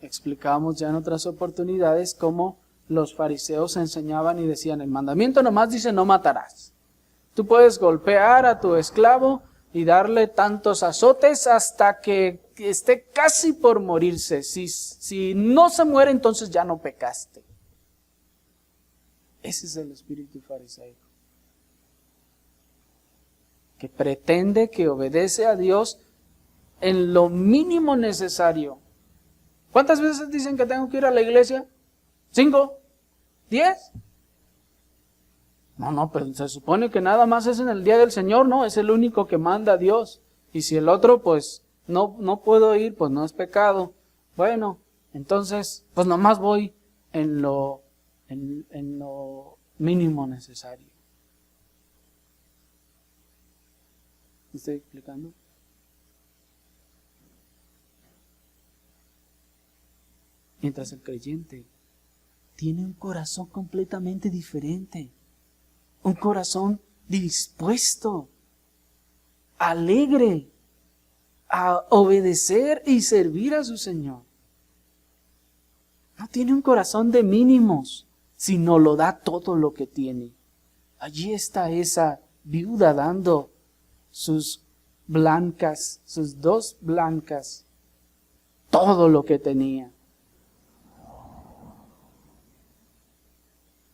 explicamos ya en otras oportunidades cómo los fariseos enseñaban y decían, el mandamiento nomás dice no matarás. Tú puedes golpear a tu esclavo y darle tantos azotes hasta que esté casi por morirse. Si no se muere, entonces ya no pecaste. Ese es el espíritu fariseo, que pretende que obedece a Dios en lo mínimo necesario. ¿Cuántas veces dicen que tengo que ir a la iglesia? ¿5? ¿10? No, pero se supone que nada más es en el día del Señor, ¿no? Es el único que manda Dios. Y si el otro, pues, no puedo ir, pues no es pecado. Bueno, entonces, pues nomás voy en lo mínimo necesario. ¿Me estoy explicando? Mientras el creyente tiene un corazón completamente diferente. Un corazón dispuesto, alegre, a obedecer y servir a su Señor. No tiene un corazón de mínimos, sino lo da todo lo que tiene. Allí está esa viuda dando sus sus 2 blancas, todo lo que tenía.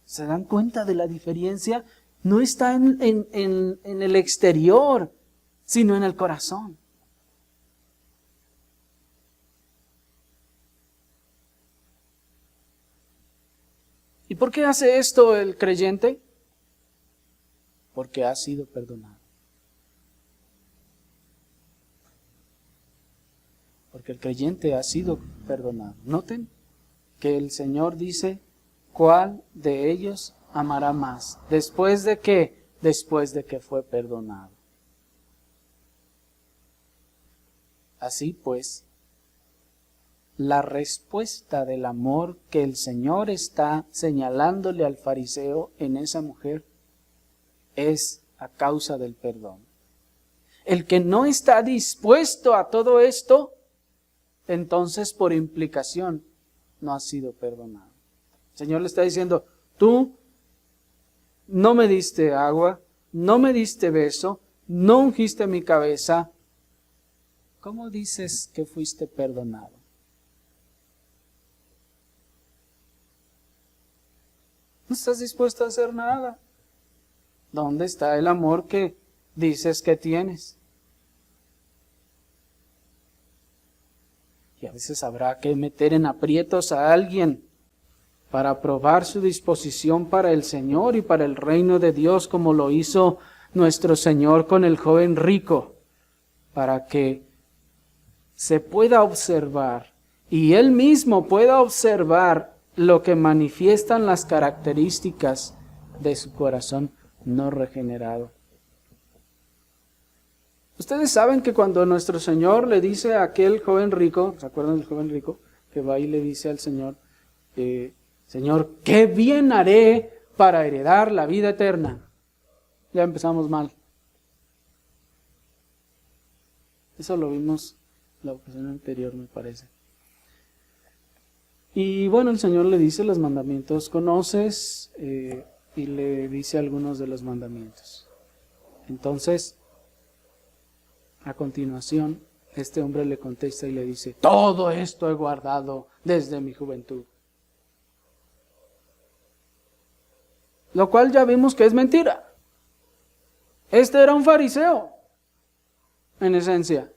¿Se dan cuenta de la diferencia? No está en el exterior, sino en el corazón. ¿Y por qué hace esto el creyente? Porque ha sido perdonado. Porque el creyente ha sido perdonado. Noten que el Señor dice, ¿cuál de ellos amará más? ¿Después de qué? Después de que fue perdonado. Así pues, la respuesta del amor que el Señor está señalándole al fariseo en esa mujer es a causa del perdón. El que no está dispuesto a todo esto, entonces por implicación no ha sido perdonado. El Señor le está diciendo, tú no me diste agua, no me diste beso, no ungiste mi cabeza. ¿Cómo dices que fuiste perdonado? No estás dispuesto a hacer nada. ¿Dónde está el amor que dices que tienes? Y a veces habrá que meter en aprietos a alguien para probar su disposición para el Señor y para el reino de Dios, como lo hizo nuestro Señor con el joven rico, para que se pueda observar y él mismo pueda observar lo que manifiestan las características de su corazón no regenerado. Ustedes saben que cuando nuestro Señor le dice a aquel joven rico, ¿se acuerdan del joven rico? Que va y le dice al Señor, Señor, ¿qué bien haré para heredar la vida eterna? Ya empezamos mal. Eso lo vimos la ocasión anterior, me parece. Y bueno, el Señor le dice los mandamientos, conoces, y le dice algunos de los mandamientos. Entonces, a continuación, este hombre le contesta y le dice, todo esto he guardado desde mi juventud. Lo cual ya vimos que es mentira. Este era un fariseo, en esencia.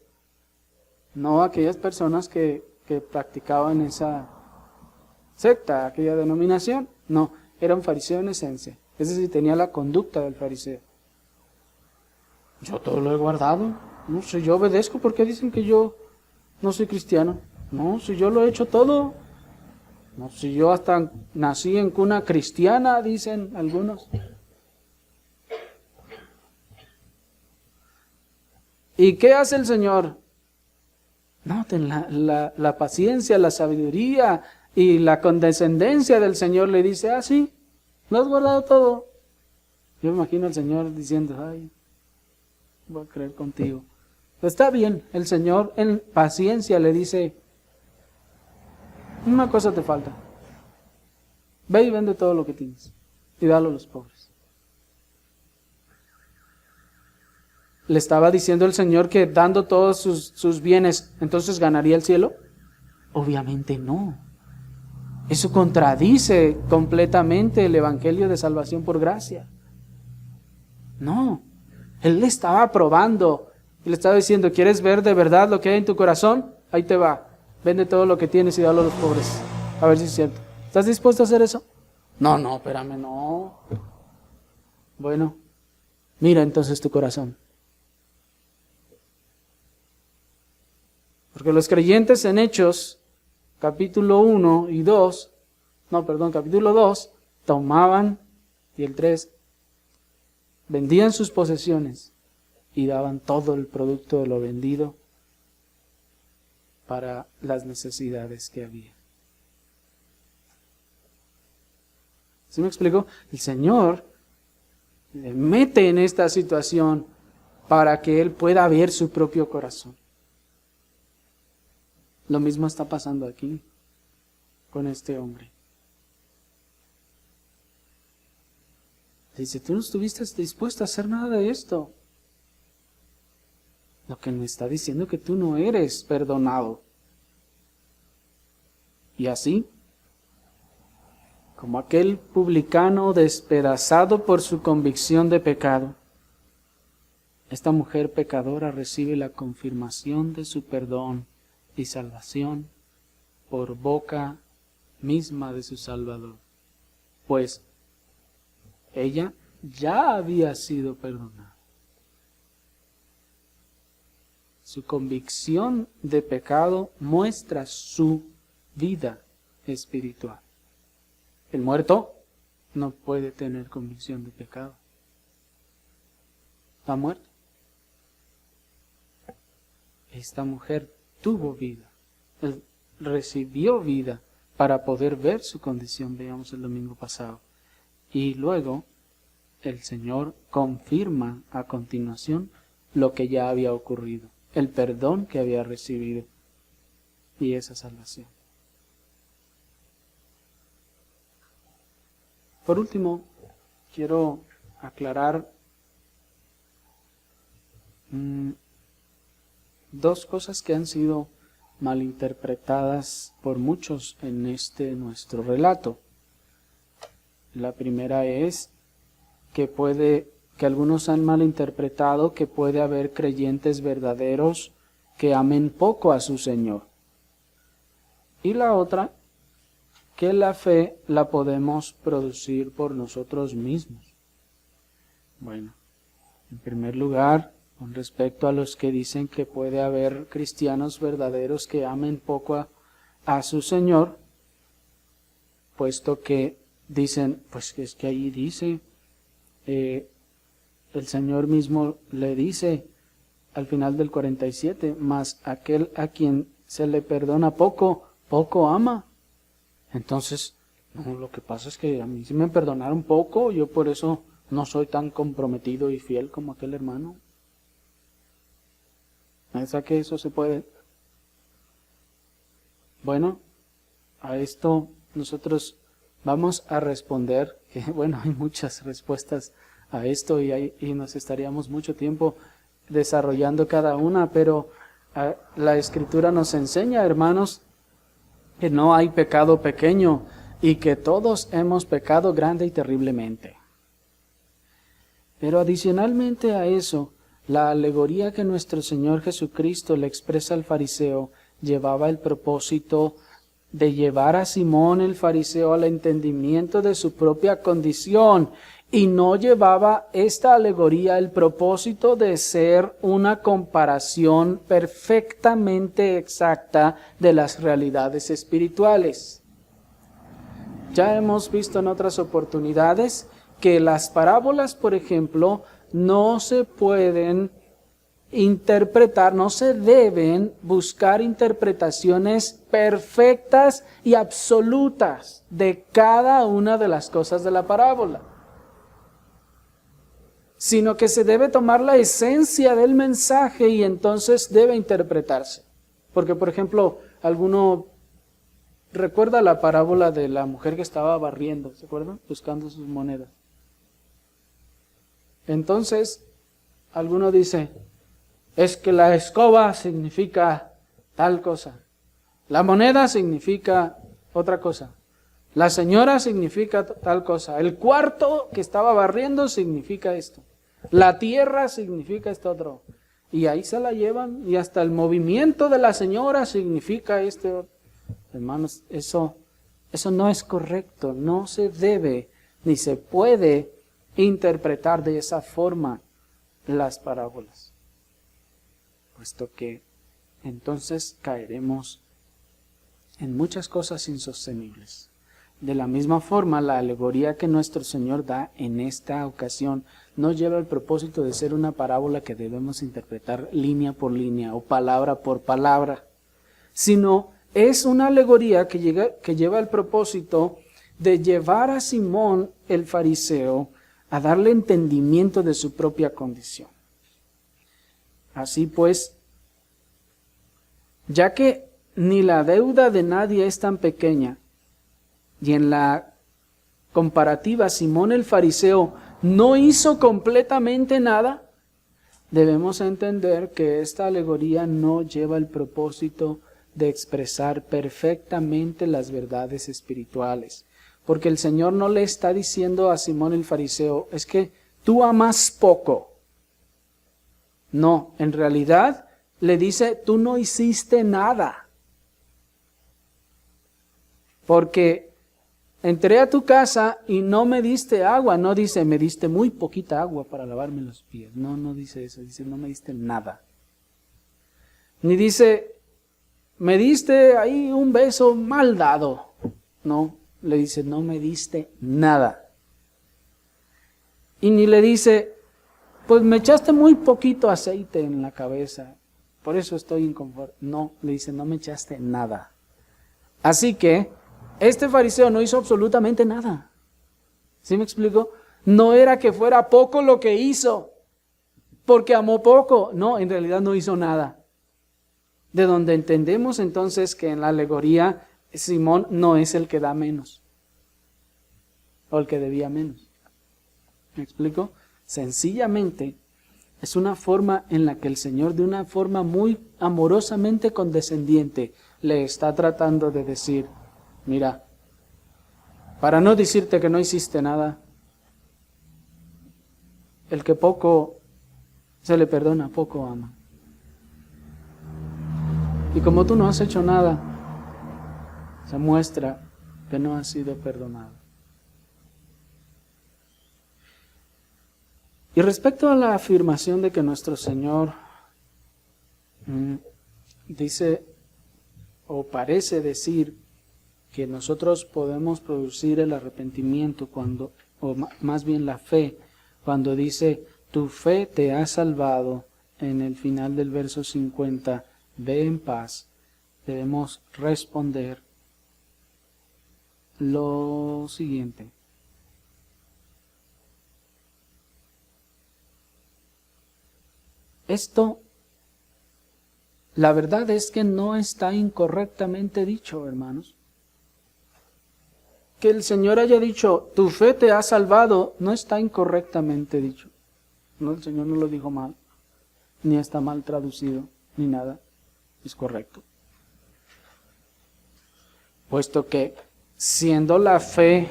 No aquellas personas que practicaban esa secta, aquella denominación. No, era un fariseo en esencia. Es decir, tenía la conducta del fariseo. Yo todo lo he guardado. No, si yo obedezco, ¿por qué dicen que yo no soy cristiano? No, si yo lo he hecho todo. No, si yo hasta nací en cuna cristiana, dicen algunos. ¿Y qué hace el Señor? Noten la paciencia, la sabiduría y la condescendencia del Señor. Le dice, sí, ¿lo has guardado todo? Yo me imagino al Señor diciendo, ay, voy a creer contigo. Pero está bien, el Señor en paciencia le dice, una cosa te falta. Ve y vende todo lo que tienes y dalo a los pobres. ¿Le estaba diciendo el Señor que dando todos sus bienes, entonces ganaría el cielo? Obviamente no. Eso contradice completamente el Evangelio de salvación por gracia. No. Él le estaba probando y le estaba diciendo, ¿quieres ver de verdad lo que hay en tu corazón? Ahí te va. Vende todo lo que tienes y dalo a los pobres. A ver si es cierto. ¿Estás dispuesto a hacer eso? No, espérame, no. Bueno, mira entonces tu corazón. Porque los creyentes en Hechos, capítulo 1 y 2, capítulo 2, tomaban, y el 3, vendían sus posesiones y daban todo el producto de lo vendido para las necesidades que había. ¿Sí me explico? El Señor le mete en esta situación para que Él pueda ver su propio corazón. Lo mismo está pasando aquí con este hombre. Dice, tú no estuviste dispuesto a hacer nada de esto. Lo que me está diciendo que tú no eres perdonado. Y así, como aquel publicano despedazado por su convicción de pecado, esta mujer pecadora recibe la confirmación de su perdón y salvación por boca misma de su Salvador, pues ella ya había sido perdonada. Su convicción de pecado muestra su vida espiritual. El muerto no puede tener convicción de pecado. Está muerto. Esta mujer tuvo vida. Él recibió vida para poder ver su condición. Veamos el domingo pasado. Y luego el Señor confirma a continuación lo que ya había ocurrido. El perdón que había recibido y esa salvación. Por último, quiero aclarar dos cosas que han sido malinterpretadas por muchos en nuestro relato. La primera es que algunos han malinterpretado que puede haber creyentes verdaderos que amen poco a su Señor. Y la otra, que la fe la podemos producir por nosotros mismos. Bueno, en primer lugar, con respecto a los que dicen que puede haber cristianos verdaderos que amen poco a su Señor, puesto que dicen, pues es que ahí dice, el Señor mismo le dice al final del 47, mas aquel a quien se le perdona poco, poco ama. Entonces, no, lo que pasa es que a mí sí me perdonaron poco, yo por eso no soy tan comprometido y fiel como aquel hermano. ¿Piensa que eso se puede? Bueno, a esto nosotros vamos a responder, que bueno, hay muchas respuestas a esto y nos estaríamos mucho tiempo desarrollando cada una, pero la Escritura nos enseña, hermanos, que no hay pecado pequeño y que todos hemos pecado grande y terriblemente. Pero adicionalmente a eso, la alegoría que nuestro Señor Jesucristo le expresa al fariseo llevaba el propósito de llevar a Simón el fariseo al entendimiento de su propia condición, y no llevaba esta alegoría el propósito de ser una comparación perfectamente exacta de las realidades espirituales. Ya hemos visto en otras oportunidades que las parábolas, por ejemplo, no se pueden interpretar, no se deben buscar interpretaciones perfectas y absolutas de cada una de las cosas de la parábola, sino que se debe tomar la esencia del mensaje y entonces debe interpretarse. Porque, por ejemplo, alguno recuerda la parábola de la mujer que estaba barriendo, ¿se acuerdan? Buscando sus monedas. Entonces, alguno dice, es que la escoba significa tal cosa, la moneda significa otra cosa, la señora significa tal cosa, el cuarto que estaba barriendo significa esto, la tierra significa esto otro, y ahí se la llevan, y hasta el movimiento de la señora significa este otro. Hermanos, eso no es correcto, no se debe ni se puede interpretar de esa forma las parábolas, puesto que entonces caeremos en muchas cosas insostenibles. De la misma forma, la alegoría que nuestro Señor da en esta ocasión no lleva el propósito de ser una parábola que debemos interpretar línea por línea o palabra por palabra, sino es una alegoría que lleva el propósito de llevar a Simón el fariseo a darle entendimiento de su propia condición. Así pues, ya que ni la deuda de nadie es tan pequeña, y en la comparativa Simón el fariseo no hizo completamente nada, debemos entender que esta alegoría no lleva el propósito de expresar perfectamente las verdades espirituales. Porque el Señor no le está diciendo a Simón el fariseo, es que tú amas poco. No, en realidad le dice, tú no hiciste nada. Porque entré a tu casa y no me diste agua. No dice, me diste muy poquita agua para lavarme los pies. No, no dice eso. Dice, no me diste nada. Ni dice, me diste ahí un beso mal dado. No, le dice, no me diste nada. Y ni le dice, pues me echaste muy poquito aceite en la cabeza, por eso estoy inconforme. No, le dice, no me echaste nada. Así que este fariseo no hizo absolutamente nada. ¿Sí me explico? No era que fuera poco lo que hizo, porque amó poco. No, en realidad no hizo nada. De donde entendemos entonces que en la alegoría Simón no es el que da menos, o el que debía menos. ¿Me explico? Sencillamente es una forma en la que el Señor, de una forma muy amorosamente condescendiente, le está tratando de decir, mira, para no decirte que no hiciste nada, el que poco se le perdona, poco ama. Y como tú no has hecho nada, se muestra que no has sido perdonado. Y respecto a la afirmación de que nuestro Señor dice o parece decir que nosotros podemos producir el arrepentimiento cuando, o más bien la fe, cuando dice, tu fe te ha salvado, en el final del verso 50, ve en paz, debemos responder lo siguiente. Esto, la verdad es que no está incorrectamente dicho, hermanos. Que el Señor haya dicho, tu fe te ha salvado, no está incorrectamente dicho. No, el Señor no lo dijo mal, ni está mal traducido, ni nada. Es correcto. Puesto que, siendo la fe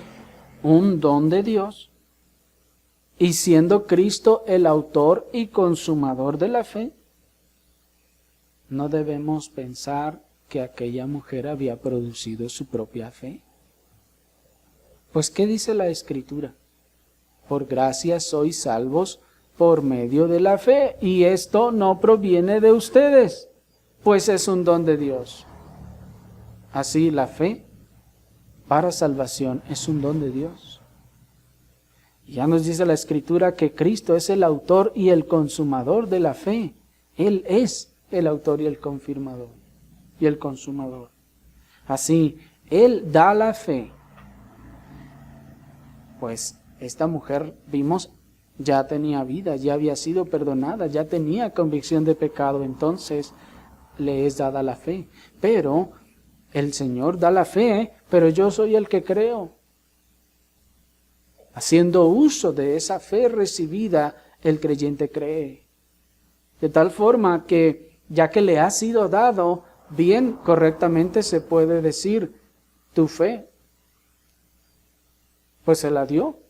un don de Dios, y siendo Cristo el autor y consumador de la fe, no debemos pensar que aquella mujer había producido su propia fe. Pues, ¿qué dice la Escritura? Por gracia sois salvos por medio de la fe, y esto no proviene de ustedes, pues es un don de Dios. Así la fe para salvación es un don de Dios. Ya nos dice la Escritura que Cristo es el autor y el consumador de la fe. Él es el autor y el confirmador y el consumador. Así, Él da la fe. Pues esta mujer, vimos, ya tenía vida, ya había sido perdonada, ya tenía convicción de pecado, entonces le es dada la fe. Pero el Señor da la fe, pero yo soy el que creo. Haciendo uso de esa fe recibida, el creyente cree. De tal forma que, ya que le ha sido dado, bien, correctamente se puede decir, tu fe, pues se la dio.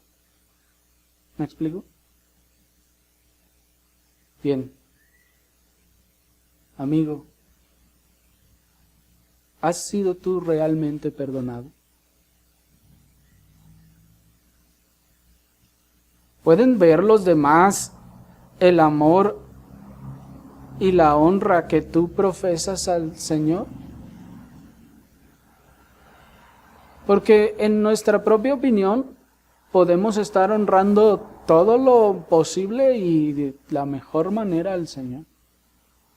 ¿Me explico? Bien. Amigo, ¿has sido tú realmente perdonado? ¿Pueden ver los demás el amor y la honra que tú profesas al Señor? Porque en nuestra propia opinión podemos estar honrando todo lo posible y de la mejor manera al Señor.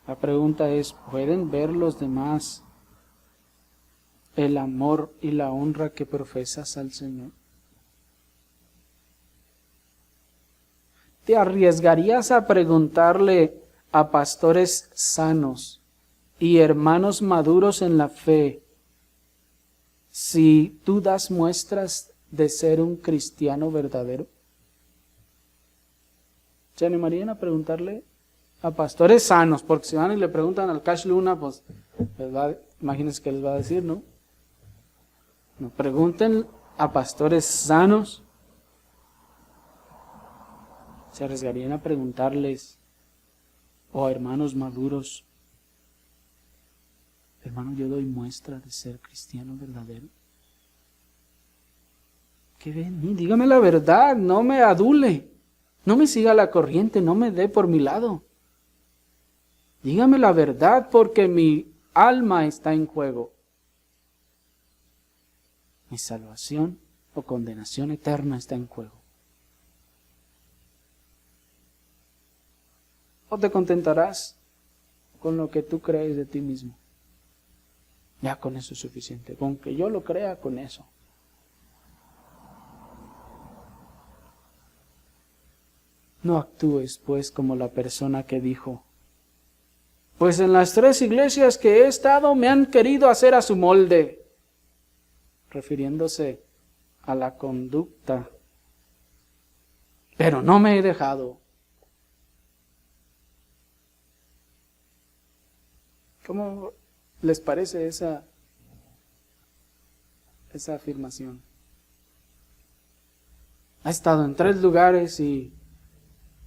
La pregunta es, ¿pueden ver los demás el amor y la honra que profesas al Señor? ¿Te arriesgarías a preguntarle a pastores sanos y hermanos maduros en la fe si tú das muestras de ser un cristiano verdadero? ¿Se animarían a preguntarle a pastores sanos? Porque si van y le preguntan al Cash Luna, pues imagínense que les va a decir, ¿no? No, pregunten a pastores sanos. ¿Se arriesgarían a preguntarles, o a hermanos maduros, hermano, yo doy muestra de ser cristiano verdadero? ¿Qué ve en mí? Dígame la verdad, no me adule, no me siga la corriente, no me dé por mi lado. Dígame la verdad porque mi alma está en juego. Mi salvación o condenación eterna está en juego. ¿O te contentarás con lo que tú crees de ti mismo? Ya con eso es suficiente. Con que yo lo crea, con eso. No actúes, pues, como la persona que dijo, pues en las 3 iglesias que he estado me han querido hacer a su molde, refiriéndose a la conducta, pero no me he dejado. ¿Cómo les parece esa afirmación? Ha estado en 3 lugares y,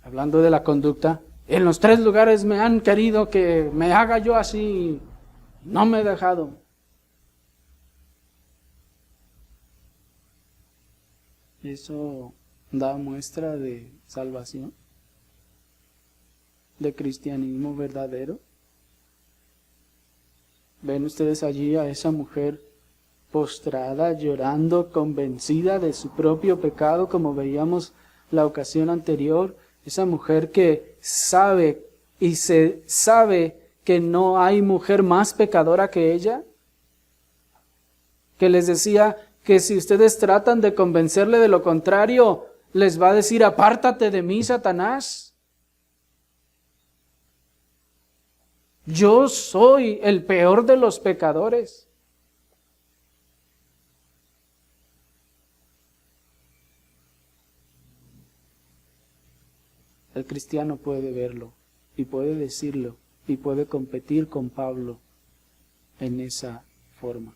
hablando de la conducta, en los 3 lugares me han querido que me haga yo así, no me he dejado. ¿Eso da muestra de salvación? ¿De cristianismo verdadero? ¿Ven ustedes allí a esa mujer postrada, llorando, convencida de su propio pecado, como veíamos la ocasión anterior? Esa mujer que sabe y se sabe que no hay mujer más pecadora que ella, que les decía que si ustedes tratan de convencerle de lo contrario, les va a decir, apártate de mí, Satanás. Yo soy el peor de los pecadores. El cristiano puede verlo y puede decirlo y puede competir con Pablo en esa forma.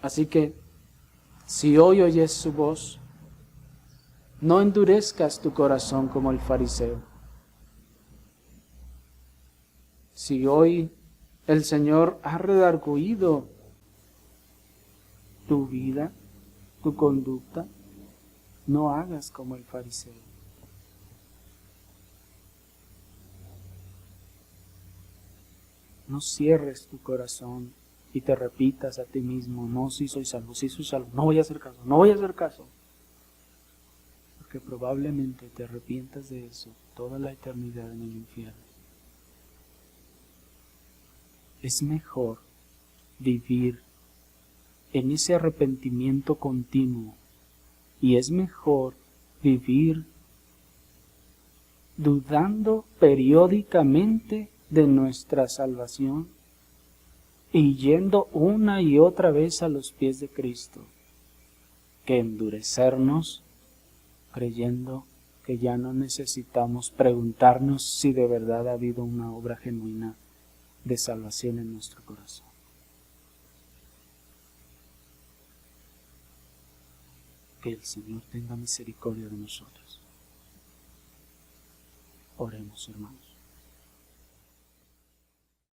Así que, si hoy oyes su voz, no endurezcas tu corazón como el fariseo. Si hoy el Señor ha redarguido tu vida, tu conducta, no hagas como el fariseo. No cierres tu corazón y te repitas a ti mismo, no, sí soy salvo, no voy a hacer caso, no voy a hacer caso. Porque probablemente te arrepientas de eso toda la eternidad en el infierno. Es mejor vivir en ese arrepentimiento continuo y es mejor vivir dudando periódicamente de nuestra salvación y yendo una y otra vez a los pies de Cristo, que endurecernos creyendo que ya no necesitamos preguntarnos si de verdad ha habido una obra genuina de salvación en nuestro corazón. Que el Señor tenga misericordia de nosotros. Oremos, hermanos.